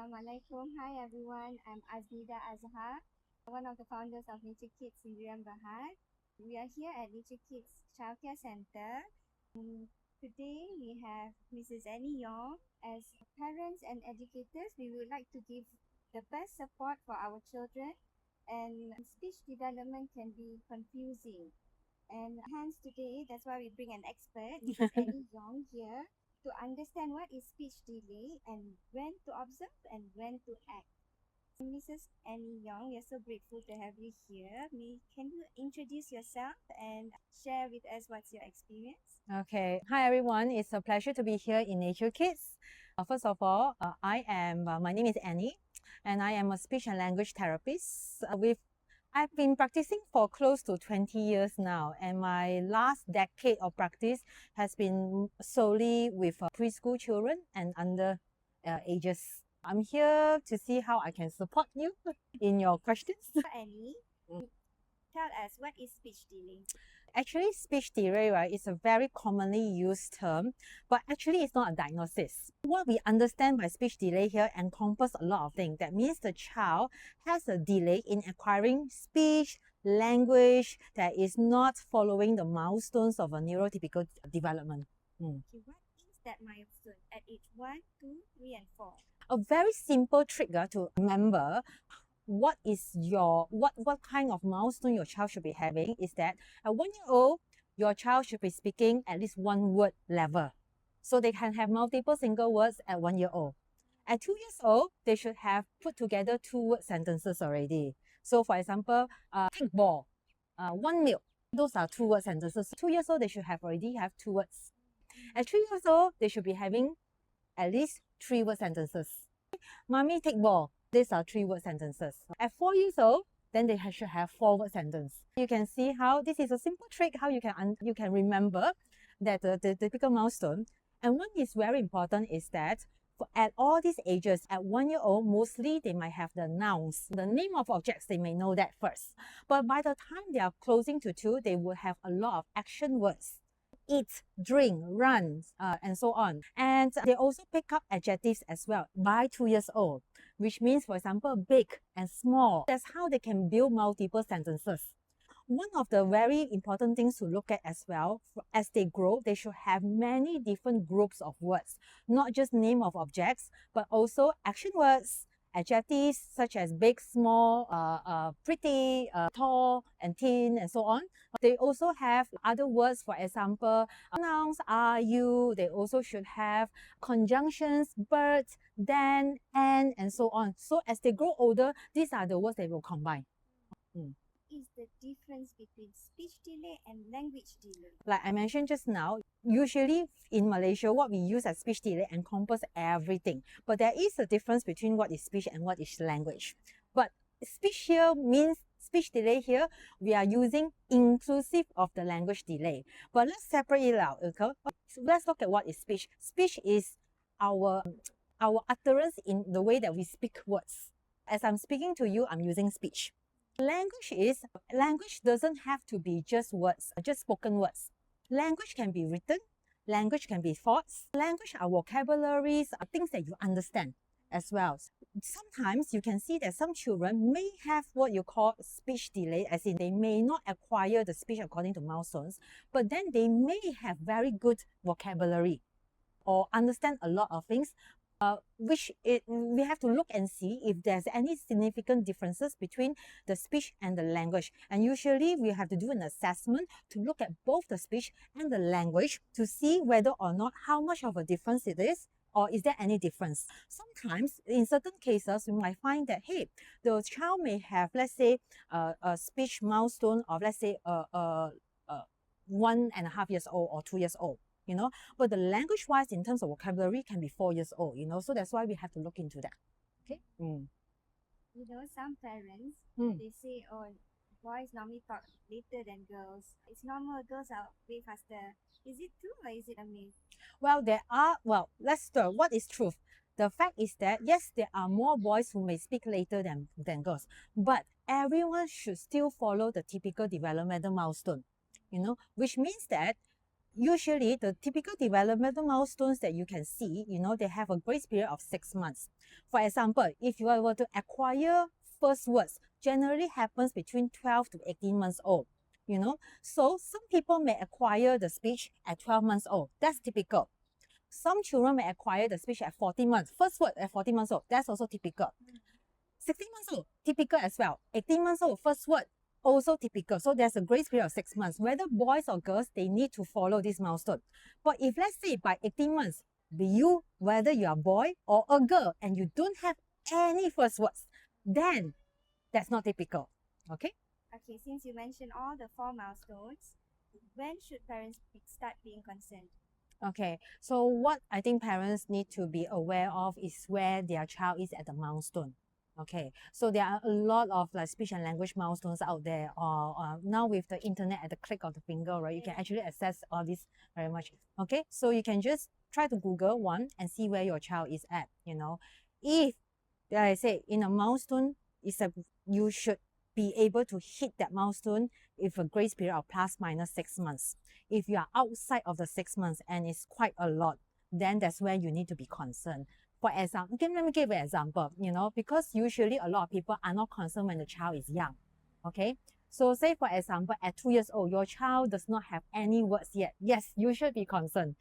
Assalamualaikum. Hi everyone, I'm Aznida Azhar, one of the founders of Naturekids in Riam Bahar. We are here at Naturekids Childcare Center. Today we have Mrs Ennie Yong. As parents and educators, we would like to give the best support for our children, and speech development can be confusing. And hence today, that's why we bring an expert, Mrs Ennie Yong here, to understand what is speech delay and when to observe and when to act. Mrs. Ennie Yong, we are so grateful to have you here. Can you introduce yourself and share with us what's your experience? Okay. Hi, everyone. It's a pleasure to be here in Naturekids. First of all, my name is Annie, and I am a speech and language therapist. I've been practicing for close to 20 years now, and my last decade of practice has been solely with preschool children and under ages. I'm here to see how I can support you in your questions. Annie, tell us what is speech delay? Actually, speech delay, right, is a very commonly used term, but actually it's not a diagnosis. What we understand by speech delay here encompasses a lot of things. That means the child has a delay in acquiring speech, language that is not following the milestones of a neurotypical development. Okay, what is that milestone at age 1, 2, 3, and 4? A very simple trigger to remember what kind of milestone your child should be having is that at 1 year old, your child should be speaking at least one word level. So they can have multiple single words at 1 year old. At 2 years old, they should have put together 2-word sentences already. So for example, take ball, 1 milk. Those are 2-word sentences. 2 years old, they should already have 2 words. At 3 years old, they should be having at least 3-word sentences. Mommy take ball. These are 3-word sentences. At 4 years old, then they should have 4-word sentence. You can see how this is a simple trick how you can remember that the typical milestone. And one is very important is that at all these ages, at 1 year old, mostly they might have the nouns, the name of objects, they may know that first. But by the time they are closing to 2, they will have a lot of action words. Eat, drink, run, and so on. And they also pick up adjectives as well by 2 years old, which means, for example, big and small. That's how they can build multiple sentences. One of the very important things to look at as well, as they grow, they should have many different groups of words, not just name of objects, but also action words, adjectives such as big, small, pretty, tall, and thin, and so on. They also have other words, for example, nouns, are, you. They also should have conjunctions, but, then, and so on. So as they grow older, these are the words they will combine. Is the difference between speech delay and language delay? Like I mentioned just now, usually in Malaysia, what we use as speech delay encompasses everything. But there is a difference between what is speech and what is language. But speech here means speech delay here, we are using inclusive of the language delay. But let's separate it out, okay? So let's look at what is speech. Speech is our utterance in the way that we speak words. As I'm speaking to you, I'm using speech. Language doesn't have to be just words, just spoken words. Language can be written, language can be thoughts, language are vocabularies, are things that you understand as well. Sometimes you can see that some children may have what you call speech delay, as in they may not acquire the speech according to milestones, but then they may have very good vocabulary or understand a lot of things, we have to look and see if there's any significant differences between the speech and the language. And usually we have to do an assessment to look at both the speech and the language to see whether or not how much of a difference it is, or is there any difference. Sometimes in certain cases we might find that, hey, the child may have, let's say, a speech milestone of, let's say, 1.5 years old or 2 years old. But the language wise in terms of vocabulary can be 4 years old, so that's why we have to look into that. Okay. Some parents, they say, oh, boys normally talk later than girls. It's normal, girls are way faster. Is it true or is it a myth? Let's start. What is truth? The fact is that, yes, there are more boys who may speak later than girls, but everyone should still follow the typical developmental milestone, which means that usually the typical developmental milestones that you can see, they have a grace period of 6 months. For example, if you were to acquire first words, generally happens between 12 to 18 months old. So some people may acquire the speech at 12 months old. That's typical. Some children may acquire the speech at 14 months. First word at 14 months old. That's also typical. 16 months old, typical as well. 18 months old, first word, also typical. So there's a grace period of 6 months. Whether boys or girls, they need to follow this milestone. But if let's say by 18 months, whether you're a boy or a girl and you don't have any first words, then that's not typical. Okay? Okay, since you mentioned all the 4 milestones, when should parents start being concerned? Okay, so what I think parents need to be aware of is where their child is at the milestone. Okay, so there are a lot of like speech and language milestones out there, or now with the internet at the click of the finger, right, you can actually access all this very much. Okay, so you can just try to Google one and see where your child is at. If, like I say, in a milestone, you should be able to hit that milestone with a grace period of plus minus 6 months. If you are outside of the 6 months and it's quite a lot, then that's where you need to be concerned. For example, let me give an example, because usually a lot of people are not concerned when the child is young. Okay, so say for example, at 2 years old, your child does not have any words yet. Yes, you should be concerned.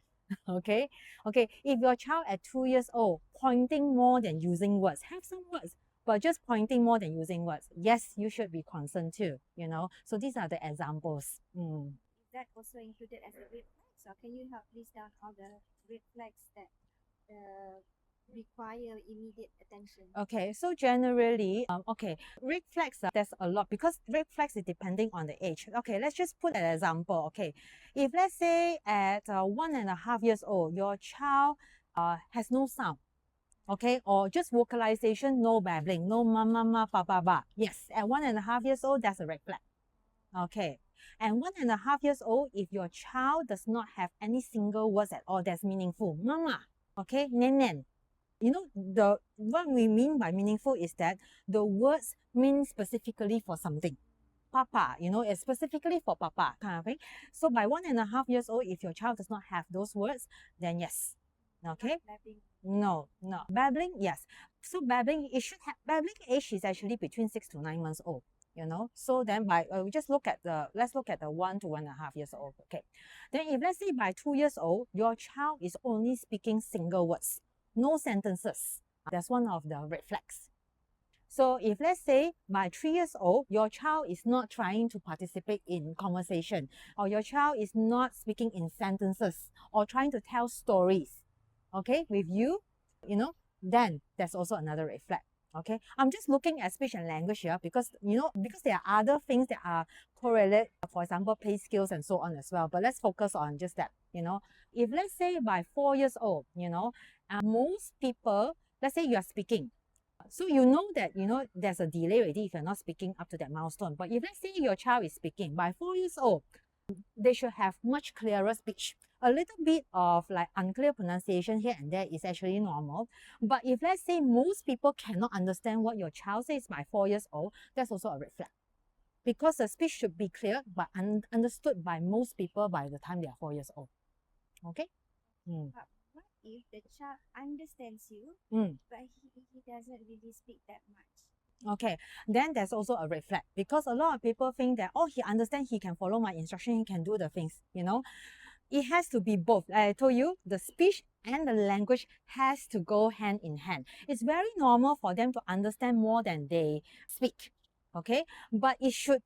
Okay, if your child at 2 years old pointing more than using words, have some words, but just pointing more than using words, yes, you should be concerned too. So these are the examples. Is that also included as a red flags, or can you help list down all the red flags that require immediate attention? Okay, so generally, red flags, there's a lot, because red flags is depending on the age. Okay, let's just put an example. Okay, if let's say at 1.5 years old, your child has no sound, okay, or just vocalization, no babbling, no mama, papa, ba. Yes, at 1.5 years old, that's a red flag. Okay, and 1.5 years old, if your child does not have any single words at all that's meaningful, mama, okay, nen. What we mean by meaningful is that the words mean specifically for something. Papa, it's specifically for papa kind of thing. So by 1.5 years old, if your child does not have those words, then yes. Okay. No. Babbling, yes. So babbling age is actually between 6 to 9 months old. So then let's look at the 1 to 1.5 years old. Okay. Then if let's say by 2 years old, your child is only speaking single words, no sentences, that's one of the red flags. So if let's say by 3 years old, your child is not trying to participate in conversation, or your child is not speaking in sentences or trying to tell stories, okay, with you, then that's also another red flag. Okay, I'm just looking at speech and language here because there are other things that are correlated, for example, play skills and so on as well. But let's focus on just that. If let's say by 4 years old, most people, let's say you are speaking, so that there's a delay already if you're not speaking up to that milestone. But if let's say your child is speaking by 4 years old, they should have much clearer speech. A little bit of like unclear pronunciation here and there is actually normal. But if let's say most people cannot understand what your child says by 4 years old, that's also a red flag. Because the speech should be clear but understood by most people by the time they are 4 years old. Okay? But what if the child understands you, but he doesn't really speak that much? Okay, then there's also a red flag, because a lot of people think that, oh, he understands, he can follow my instruction, he can do the things, It has to be both. I told you, the speech and the language has to go hand in hand. It's very normal for them to understand more than they speak, okay? But it should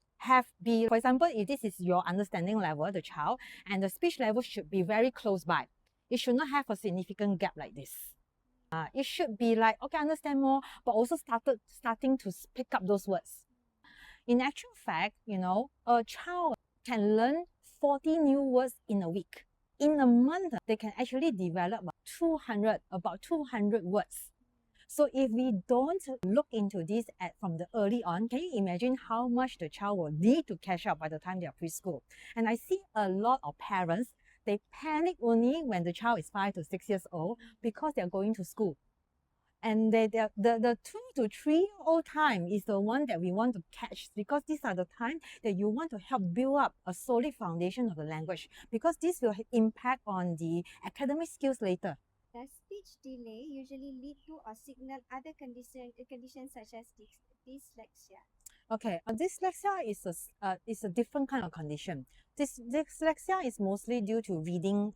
be, for example, if this is your understanding level, the child, and the speech level should be very close by. It should not have a significant gap like this. It should be like, okay, I understand more, but also starting to pick up those words. In actual fact, a child can learn 40 new words in a week. In a month, they can actually develop about 200 words. So if we don't look into this from the early on, can you imagine how much the child will need to catch up by the time they are preschool? And I see a lot of parents, they panic only when the child is 5 to 6 years old because they're going to school. And the 2 to 3 year old time is the one that we want to catch, because these are the time that you want to help build up a solid foundation of the language, because this will impact on the academic skills later. Does speech delay usually lead to or signal other conditions such as dyslexia? Okay, dyslexia is a different kind of condition. Dyslexia is mostly due to reading,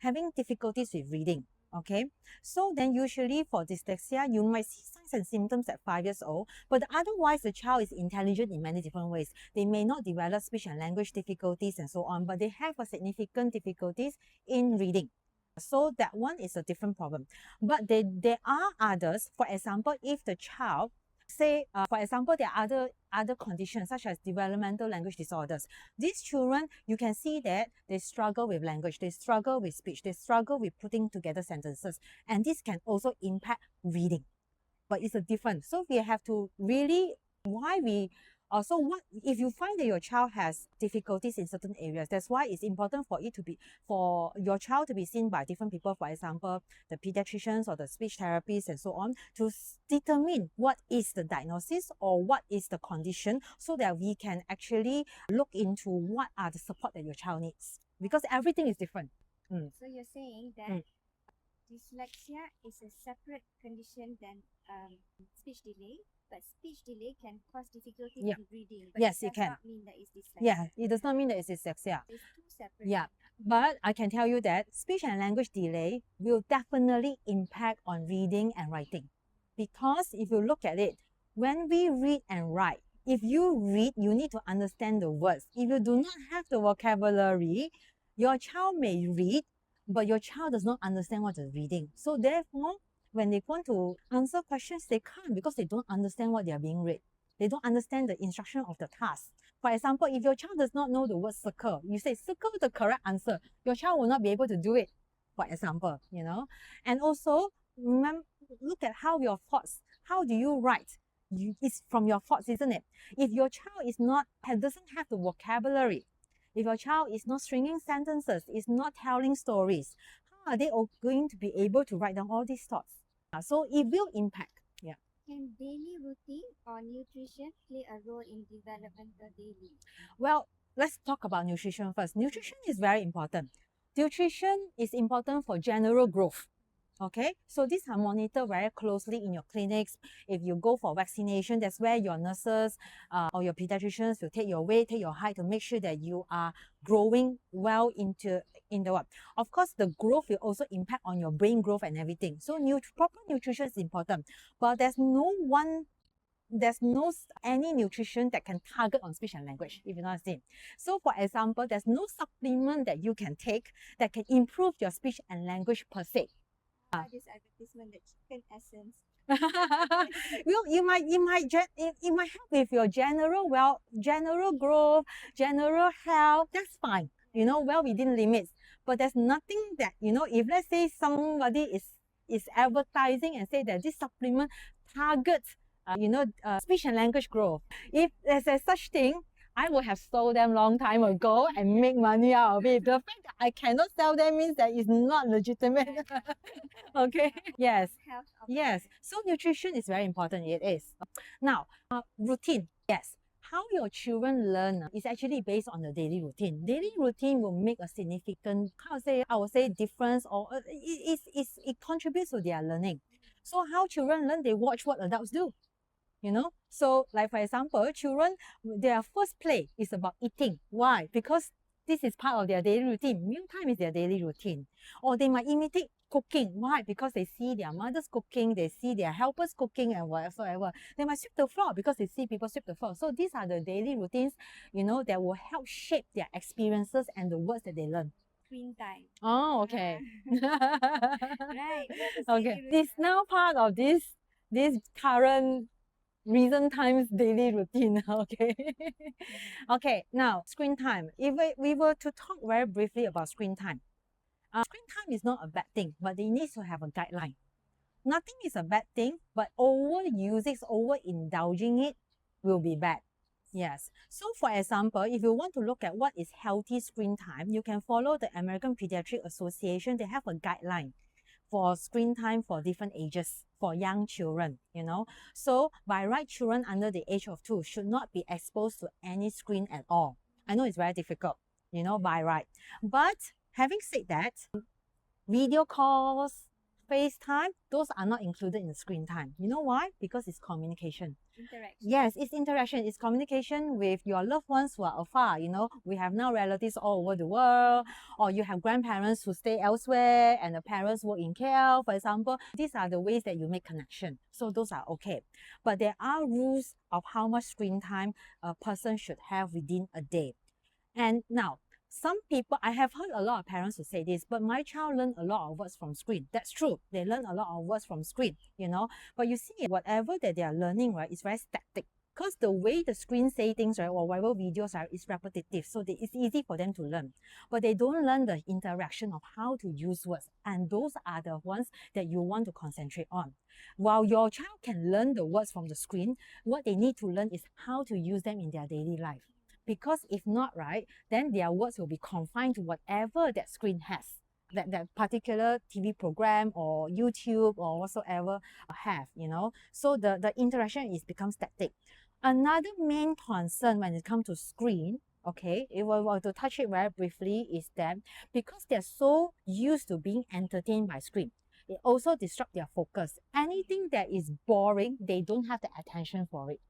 having difficulties with reading. Okay, so then usually for dyslexia, you might see signs and symptoms at 5 years old, but otherwise the child is intelligent in many different ways. They may not develop speech and language difficulties and so on, but they have a significant difficulties in reading. So that one is a different problem. But there are others. For example, if the child say, for example, there are other conditions such as developmental language disorders. These children, you can see that they struggle with language, they struggle with speech, they struggle with putting together sentences, and this can also impact reading. But it's a different. So we have to really, why we so what if you find that your child has difficulties in certain areas, that's why it's important for your child to be seen by different people, for example, the pediatricians or the speech therapists and so on, to determine what is the diagnosis or what is the condition, so that we can actually look into what are the support that your child needs, because everything is different. So you're saying that dyslexia is a separate condition than speech delay, but speech delay can cause difficulty in reading. But yes, it can. Not mean that it's dyslexia. Yeah, it does not mean that it's dyslexia. It's two separate. Yeah, but I can tell you that speech and language delay will definitely impact on reading and writing. Because if you look at it, when we read and write, if you read, you need to understand the words. If you do not have the vocabulary, your child may read, but your child does not understand what they're reading. So therefore, when they want to answer questions, they can't, because they don't understand what they are being read. They don't understand the instruction of the task. For example, if your child does not know the word circle, you say circle the correct answer, your child will not be able to do it, for example, you know. And also, remember, look at how your thoughts, how do you write? It's from your thoughts, isn't it? If your child doesn't have the vocabulary, if your child is not stringing sentences, is not telling stories, how are they going to be able to write down all these thoughts? So it will impact. Yeah. Can daily routine or nutrition play a role in developmental daily? Well, let's talk about nutrition first. Nutrition is very important. Nutrition is important for general growth. Okay, so these are monitored very closely in your clinics. If you go for vaccination, that's where your nurses or your pediatricians will take your weight, take your height to make sure that you are growing well in the what. Of course, the growth will also impact on your brain growth and everything. So proper nutrition is important, but there's no any nutrition that can target on speech and language, if you know what I'm saying. So for example, there's no supplement that you can take that can improve your speech and language per se. This advertisement, the chicken essence. Well, it might help with your general growth, general health. That's fine, you know, well within limits. But there's nothing that, you know, if let's say somebody is advertising and say that this supplement targets speech and language growth, if there's such thing, I would have sold them long time ago and make money out of it. The fact that I cannot sell them means that it's not legitimate. Okay. Yes. Yes. So nutrition is very important. It is. Now, routine. Yes. How your children learn is actually based on the daily routine. Daily routine will make a significant, I would say difference, or it contributes to their learning. So how children learn, they watch what adults do. You know, so like for example, children, their first play is about eating. Why? Because this is part of their daily routine. Mealtime is their daily routine. Or they might imitate cooking. Why? Because they see their mothers cooking, they see their helpers cooking and whatsoever. They might sweep the floor because they see people sweep the floor. So these are the daily routines, you know, that will help shape their experiences and the words that they learn. Screen time. Oh, okay. Right. Okay. It's now part of this current recent times daily routine. Okay. Okay, now screen time. If we were to talk very briefly about screen time, screen time is not a bad thing, but it needs to have a guideline. Nothing is a bad thing, but overusing, overindulging it will be bad. Yes. So for example, if you want to look at what is healthy screen time, you can follow the American Pediatric Association. They have a guideline for screen time for different ages, for young children, you know. So by right, children under the age of 2 should not be exposed to any screen at all. I know it's very difficult, you know, by right. But having said that, video calls, FaceTime, those are not included in the screen time. You know why? Because it's communication. Interaction. Yes, it's interaction. It's communication with your loved ones who are afar. You know, we have now relatives all over the world, or you have grandparents who stay elsewhere and the parents work in KL, for example. These are the ways that you make connection. So those are okay. But there are rules of how much screen time a person should have within a day. And now, some people, I have heard a lot of parents who say this, but my child learned a lot of words from screen. That's true. They learn a lot of words from screen, you know. But you see, whatever that they are learning, right, is very static. Because the way the screen say things, right, or whatever videos are, is repetitive. So it's easy for them to learn. But they don't learn the interaction of how to use words. And those are the ones that you want to concentrate on. While your child can learn the words from the screen, what they need to learn is how to use them in their daily life. Because if not, right, then their words will be confined to whatever that screen has, that particular TV program or YouTube or whatsoever have, you know. So the interaction is becomes static. Another main concern when it comes to screen, okay, if we were to touch it very briefly, is that because they're so used to being entertained by screen, it also disrupts their focus. Anything that is boring, they don't have the attention for it.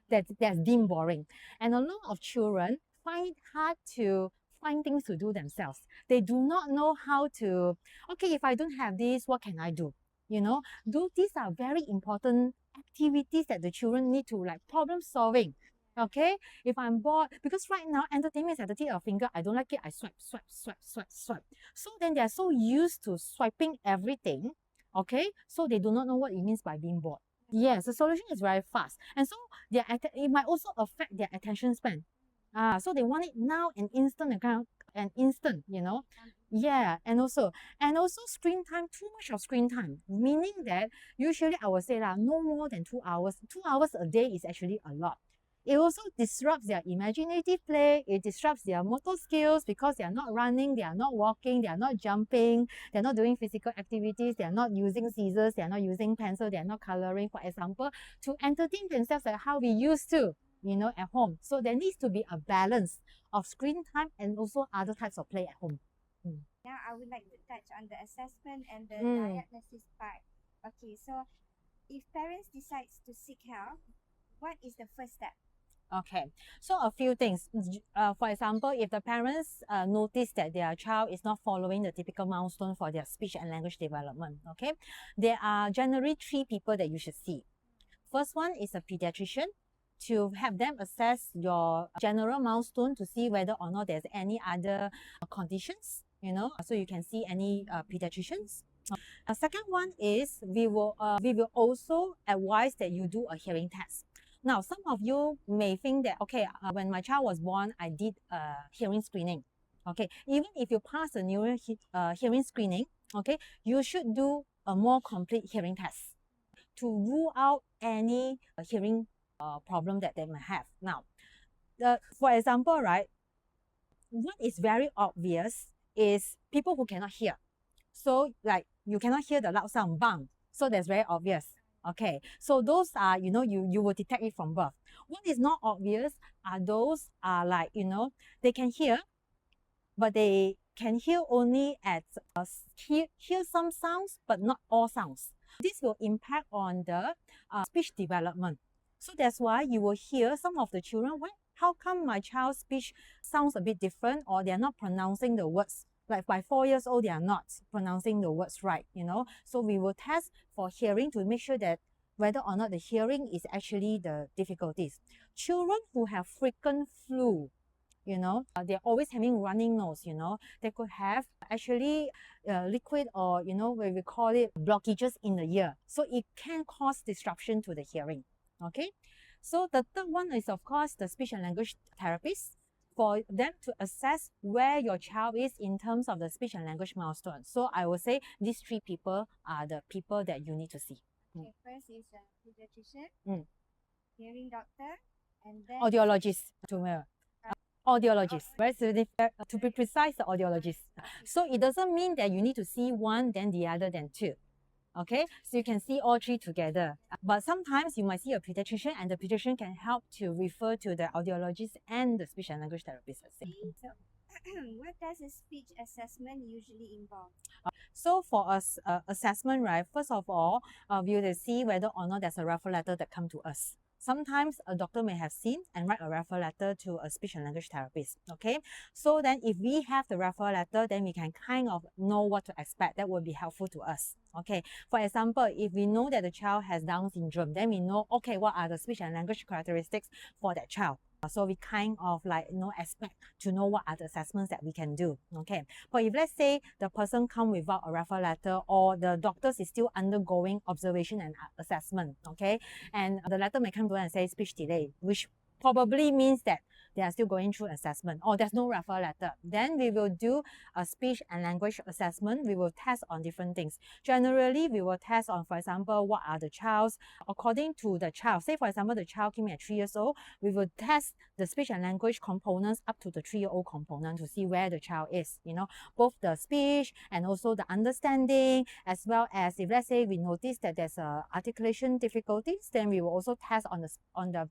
That's deemed boring. And a lot of children find it hard to find things to do themselves. They do not know how to, okay, if I don't have this, what can I do? You know, these are very important activities that the children need to, like problem solving. Okay, if I'm bored, because right now entertainment is at the tip of your finger, I don't like it, I swipe, swipe, swipe, swipe, swipe. So then they're so used to swiping everything, okay, so they do not know what it means by being bored. Yes, the solution is very fast. And so it might also affect their attention span. So they want it now and instant account and instant, you know. Yeah, and also screen time, too much of screen time, meaning that usually I would say no more than 2 hours. 2 hours a day is actually a lot. It also disrupts their imaginative play, it disrupts their motor skills because they are not running, they are not walking, they are not jumping, they are not doing physical activities, they are not using scissors, they are not using pencil, they are not coloring, for example, to entertain themselves like how we used to, you know, at home. So there needs to be a balance of screen time and also other types of play at home. Now I would like to touch on the assessment and the diagnosis part. Okay, so if parents decide to seek help, what is the first step? Okay, so a few things. For example, if the parents notice that their child is not following the typical milestone for their speech and language development, okay, there are generally 3 people that you should see. First one is a pediatrician, to have them assess your general milestone to see whether or not there's any other conditions, you know, so you can see any pediatricians. Second one is we will also advise that you do a hearing test. Now, some of you may think that, okay, when my child was born, I did hearing screening. Okay, even if you pass the neural hearing screening, okay, you should do a more complete hearing test to rule out any hearing problem that they might have. Now, for example, right, what is very obvious is people who cannot hear. So like you cannot hear the loud sound, bang. So that's very obvious. Okay, so those are, you know, you will detect it from birth. What is not obvious are those like, you know, they can hear, but they can hear only at hear some sounds, but not all sounds. This will impact on the speech development. So that's why you will hear some of the children, how come my child's speech sounds a bit different, or they're not pronouncing the words. Like by 4 years old, they are not pronouncing the words right, you know. So we will test for hearing to make sure that whether or not the hearing is actually the difficulties. Children who have frequent flu, you know, they're always having running nose, you know, they could have actually liquid, or, you know, where we call it blockages in the ear. So it can cause disruption to the hearing. Okay. So the third one is, of course, the speech and language therapist, for them to assess where your child is in terms of the speech and language milestone. So I would say these 3 people are the people that you need to see. Okay, first is a pediatrician, hearing doctor, and then audiologist. Audiologist, very significant, to be precise, the audiologist. So it doesn't mean that you need to see one, then the other, then two. Okay, so you can see all three together. But sometimes you might see a pediatrician, and the pediatrician can help to refer to the audiologist and the speech and language therapist. So, what does a speech assessment usually involve? So for us assessment, right, first of all, we will see whether or not there's a referral letter that come to us. Sometimes a doctor may have seen and write a referral letter to a speech and language therapist. Okay, so then if we have the referral letter, then we can kind of know what to expect. That will be helpful to us. Okay, for example, if we know that the child has Down syndrome, then we know, okay, what are the speech and language characteristics for that child. So we kind of like expect to know what are the assessments that we can do. Okay, but if let's say the person come without a referral letter, or the doctors is still undergoing observation and assessment, okay, and the letter may come to us and say speech delay, which probably means that they are still going through assessment, or there's no referral letter, then we will do a speech and language assessment. We will test on different things. Generally, we will test on, for example, what are the child's, according to the child. Say, for example, the child came at 3 years old, we will test the speech and language components up to the 3-year-old component to see where the child is, both the speech and also the understanding, as well as if let's say we notice that there's articulation difficulties, then we will also test on the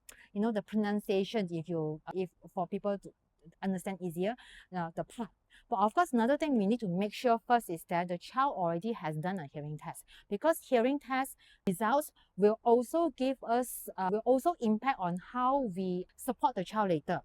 the pronunciation, if for people to understand easier, the plot. But of course, another thing we need to make sure first is that the child already has done a hearing test, because hearing test results will also give us, will also impact on how we support the child later.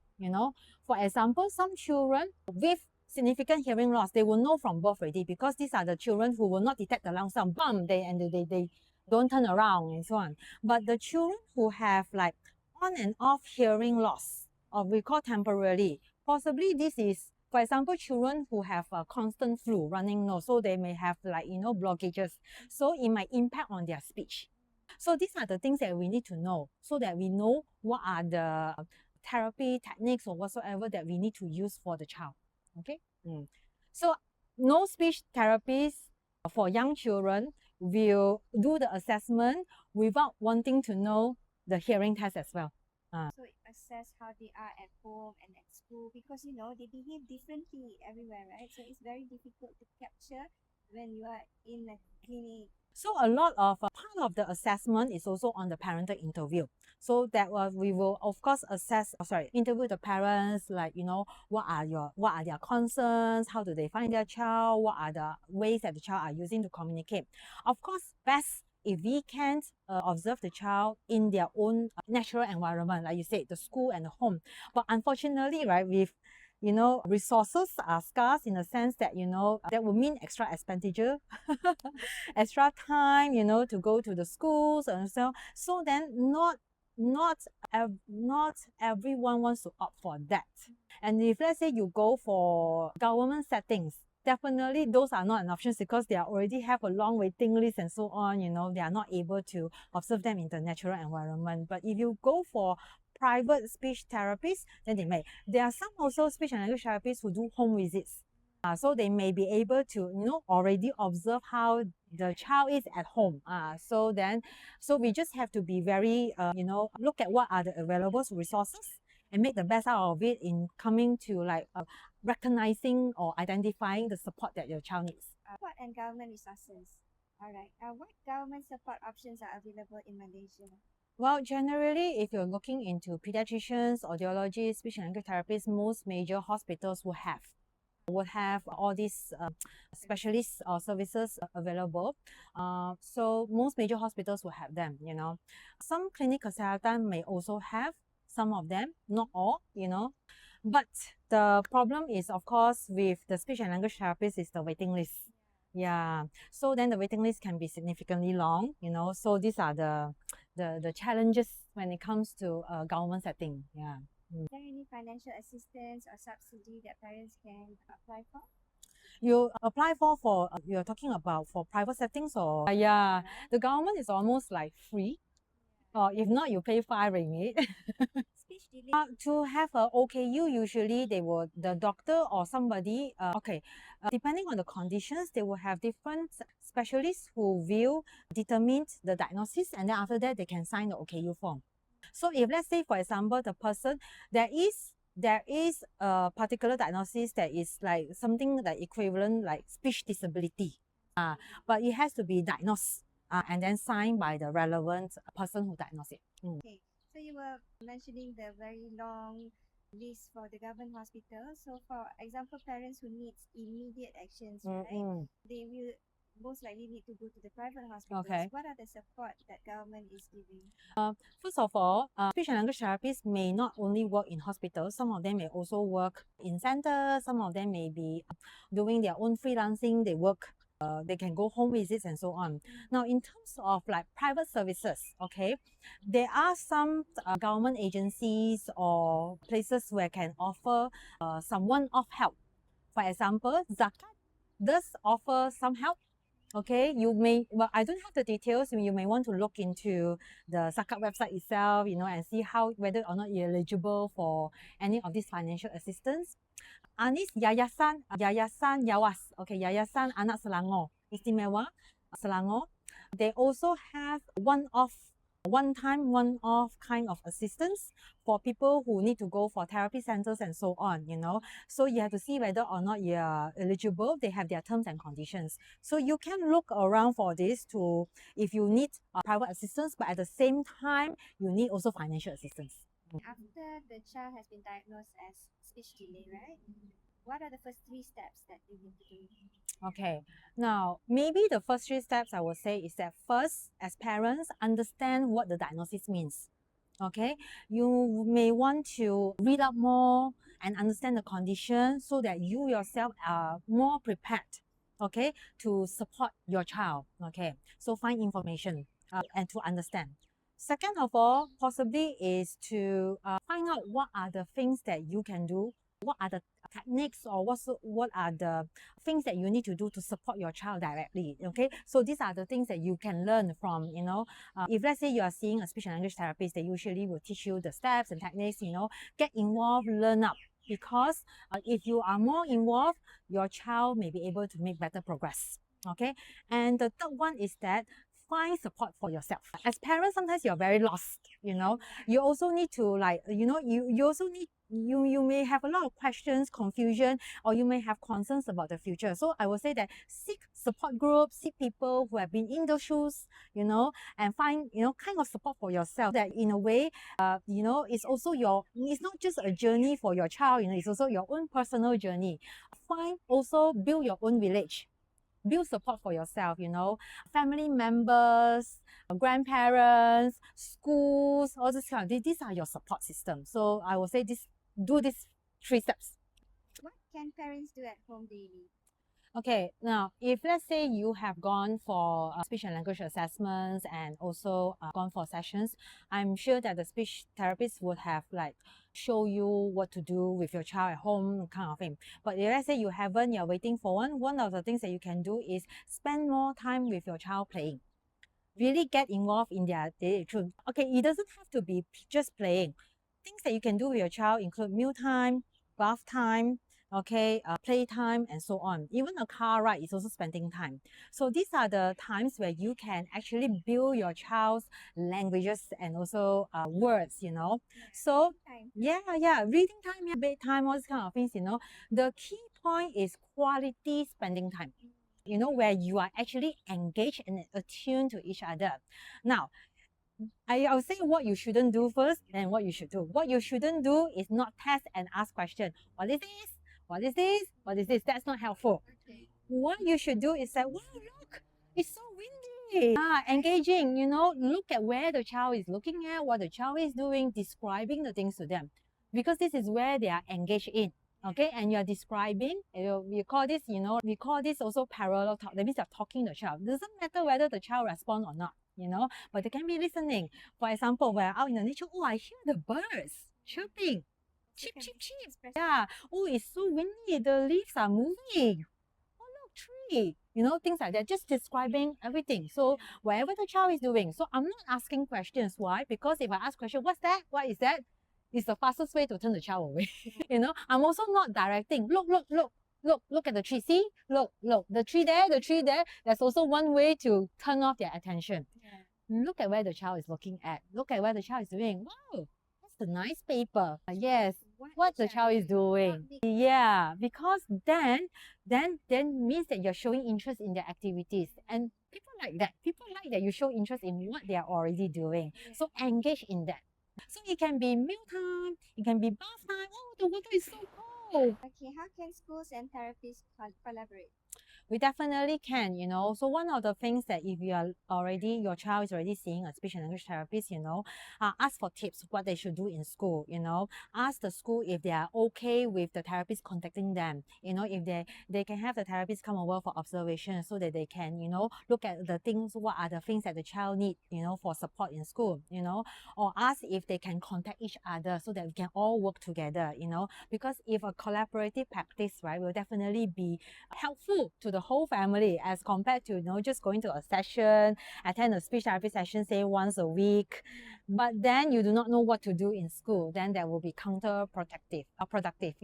For example, some children with significant hearing loss, they will know from birth already, because these are the children who will not detect the loud sound, bum, they don't turn around and so on. But the children who have like on and off hearing loss, or we call temporarily, possibly this is, for example, children who have a constant flu, running nose, so they may have like blockages, so it might impact on their speech. So these are the things that we need to know, so that we know what are the therapy techniques or whatsoever that we need to use for the child. Okay. So no speech therapists for young children will do the assessment without wanting to know the hearing test as well. So assess how they are at home and at school, because they behave differently everywhere, right? So it's very difficult to capture when you are in a clinic. So a lot of part of the assessment is also on the parental interview. So that we will of course interview the parents, like what are their concerns, how do they find their child, what are the ways that the child are using to communicate. Of course, best if we can observe the child in their own natural environment, like you said, the school and the home. But unfortunately, right, with resources are scarce, in a sense that that would mean extra expenditure, extra time, to go to the schools and so then not everyone wants to opt for that. And if let's say you go for government settings, definitely those are not an option, because they already have a long waiting list and so on. They are not able to observe them in the natural environment. But if you go for private speech therapists, then they may. There are some also speech and language therapists who do home visits. So they may be able to, already observe how the child is at home. So we just have to be very, look at what are the available resources and make the best out of it in coming to like recognizing or identifying the support that your child needs. Support and government resources. All right. What government support options are available in Malaysia? Well, generally, if you're looking into pediatricians, audiologists, speech and language therapists, most major hospitals will have all these specialist services available. So most major hospitals will have them. Some clinic kesihatan may also have some of them, not all. But the problem is, of course, with the speech and language therapists is the waiting list. Yeah, so then the waiting list can be significantly long. So these are the challenges when it comes to government setting. Yeah. Is there any financial assistance or subsidy that parents can apply for? You apply for you're talking about for private settings, or yeah, the government is almost like free, or if not, you pay 5 ringgit. Speech delay. To have a OKU, usually the doctor or somebody, depending on the conditions, they will have different specialists who will determine the diagnosis, and then after that they can sign the OKU form. So if let's say, for example, the person, there is there is a particular diagnosis that is like something like equivalent like speech disability, but it has to be diagnosed and then signed by the relevant person who diagnosed it. Okay, so you were mentioning the very long list for the government hospital. So for example, parents who needs immediate actions, right? They will most likely need to go to the private hospitals. Okay. What are the support that government is giving? First of all, speech and language therapists may not only work in hospitals, some of them may also work in centers, some of them may be doing their own freelancing, they work, they can go home visits and so on. Now, in terms of like private services, okay, there are some government agencies or places where can offer some one-off help. For example, Zakat does offer some help. Okay, you may, well, I don't have the details. You may want to look into the Zakat website itself, and see whether or not you're eligible for any of this financial assistance. Anis Yayasan Yawas, okay, Yayasan Anak Selangor, Istimewa Selangor. They also have one-time, one-off kind of assistance for people who need to go for therapy centers and so on, So you have to see whether or not you are eligible. They have their terms and conditions. So you can look around for this if you need private assistance, but at the same time, you need also financial assistance. After the child has been diagnosed as speech delay, right? What are the first 3 steps that they need to do? Okay, now maybe the first 3 steps I would say is that first, as parents, understand what the diagnosis means. Okay, you may want to read up more and understand the condition so that you yourself are more prepared, okay, to support your child. Okay, so find information and to understand. Second of all, possibly is to find out what are the things that you can do, what are the techniques, or what are the things that you need to do to support your child directly. Okay, so these are the things that you can learn from, if let's say you are seeing a speech and language therapist, they usually will teach you the steps and techniques, get involved, learn up, because if you are more involved, your child may be able to make better progress. Okay, and the third one is that find support for yourself. As parents, sometimes you're very lost, you also need to you also need you may have a lot of questions, confusion, or you may have concerns about the future. So I would say that seek support groups, seek people who have been in those shoes, and find, kind of support for yourself, that in a way, it's also it's not just a journey for your child, it's also your own personal journey. Build your own village. Build support for yourself, family members, grandparents, schools, all this kind of, these are your support systems. So I will say do these 3 steps. What can parents do at home daily? Okay, now if let's say you have gone for speech and language assessments and also gone for sessions, I'm sure that the speech therapist would have show you what to do with your child at home, kind of thing. But if let's say you haven't, you're waiting for one of the things that you can do is spend more time with your child playing. Really get involved in their daily routine. Okay, it doesn't have to be just playing. Things that you can do with your child include meal time, bath time, okay, playtime, and so on. Even a car ride is also spending time. So these are the times where you can actually build your child's languages and also words, So reading time, bedtime, all these kind of things, The key point is quality spending time, where you are actually engaged and attuned to each other. Now, I'll say what you shouldn't do first and what you should do. What you shouldn't do is not test and ask questions. What is this? What is this? What is this? That's not helpful. Okay. What you should do is say, wow, look, it's so windy. Engaging, look at where the child is looking at, what the child is doing, describing the things to them. Because this is where they are engaged in. Okay, and you're describing, we call this also parallel talk. That means you're talking to the child. It doesn't matter whether the child responds or not, but they can be listening. For example, we're out in the nature, oh, I hear the birds chirping. Chip, chip, chip. Yeah. Oh, it's so windy. The leaves are moving. Oh, look, tree. Things like that. Just describing everything. So whatever the child is doing. So I'm not asking questions. Why? Because if I ask questions, what's that? What is that? It's the fastest way to turn the child away. I'm also not directing. Look at the tree. See? Look, the tree there. That's also one way to turn off their attention. Yeah. Look at where the child is looking at. Look at where the child is doing. Wow, that's a nice paper. Yes. what the child is doing. Yeah, because then means that you're showing interest in their activities, and people like that. People like that you show interest in what they are already doing. So engage in that. So it can be mealtime, it can be bath time. Oh, the water is so cold. Okay, how can schools and therapists collaborate? We definitely can, So one of the things that if your child is already seeing a speech and language therapist, ask for tips, what they should do in school, ask the school if they are okay with the therapist contacting them, if they can have the therapist come over for observation so that they can, look at the things, what are the things that the child need, for support in school, or ask if they can contact each other so that we can all work together, because if a collaborative practice, right, will definitely be helpful to the whole family as compared to just going to a session, attend a speech therapy session, say once a week, but then you do not know what to do in school. Then that will be counterproductive or productive.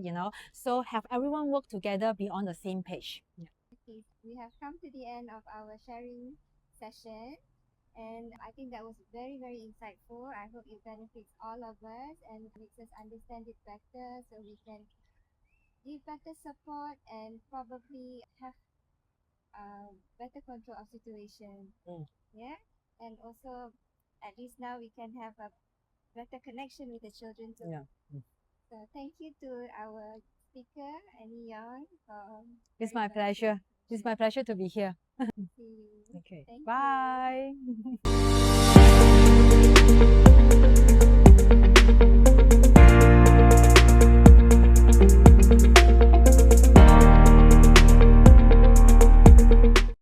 So have everyone work together, be on the same page. Okay, we have come to the end of our sharing session, and I think that was very, very insightful. I hope it benefits all of us and makes us understand it better so we can give better support and probably have better control of situation. Yeah, and also at least now we can have a better connection with the children too. Yeah. So thank you to our speaker Ennie Yong. It's my pleasure. It's my pleasure to be here. See you. Okay. Thank Bye. you.